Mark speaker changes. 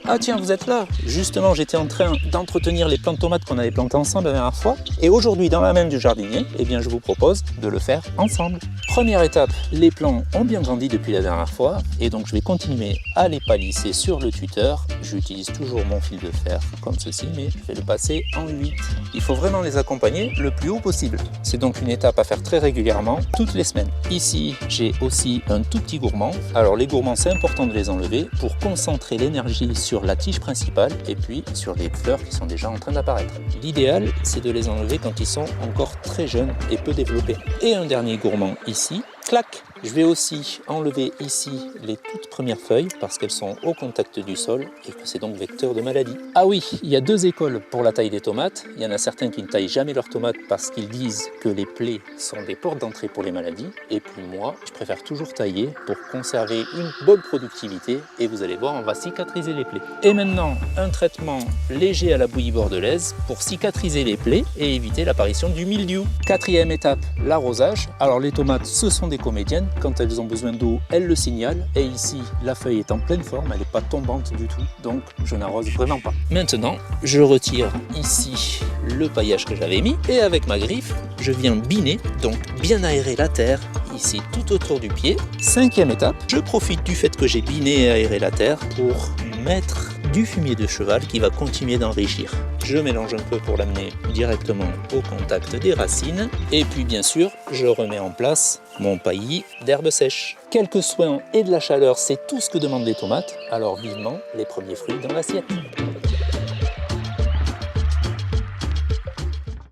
Speaker 1: Ah tiens, vous êtes là. Justement, j'étais en train d'entretenir les plants de tomates qu'on avait plantés ensemble la dernière fois. Et aujourd'hui, dans la main du jardinier, eh bien, je vous propose de le faire ensemble. Première étape, les plants ont bien grandi depuis la dernière fois. Et donc, je vais continuer à les palisser sur le tuteur. J'utilise toujours mon fil de fer comme ceci, mais je vais le passer en 8. Il faut vraiment les accompagner le plus haut possible. C'est donc une étape à faire très régulièrement, toutes les semaines. Ici, j'ai aussi un tout petit gourmand. Alors, les gourmands, c'est important de les enlever pour concentrer l'énergie sur la tige principale et puis sur les fleurs qui sont déjà en train d'apparaître. L'idéal, c'est de les enlever quand ils sont encore très jeunes et peu développés. Et un dernier gourmand ici, clac! Je vais aussi enlever ici les toutes premières feuilles parce qu'elles sont au contact du sol et que c'est donc vecteur de maladie. Ah oui, il y a deux écoles pour la taille des tomates. Il y en a certains qui ne taillent jamais leurs tomates parce qu'ils disent que les plaies sont des portes d'entrée pour les maladies. Et puis moi, je préfère toujours tailler pour conserver une bonne productivité et vous allez voir, on va cicatriser les plaies. Et maintenant, un traitement léger à la bouillie bordelaise pour cicatriser les plaies et éviter l'apparition du mildiou. Quatrième étape, l'arrosage. Alors les tomates, ce sont des comédiennes. Quand elles ont besoin d'eau, elles le signalent. Et ici, la feuille est en pleine forme, elle n'est pas tombante du tout. Donc, je n'arrose vraiment pas. Maintenant, je retire ici le paillage que j'avais mis. Et avec ma griffe, je viens biner, donc bien aérer la terre, ici tout autour du pied. Cinquième étape, je profite du fait que j'ai biné et aéré la terre pour mettre du fumier de cheval qui va continuer d'enrichir. Je mélange un peu pour l'amener directement au contact des racines. Et puis bien sûr, je remets en place mon paillis d'herbes sèches. Quelques soins et de la chaleur, c'est tout ce que demandent les tomates. Alors vivement les premiers fruits dans l'assiette.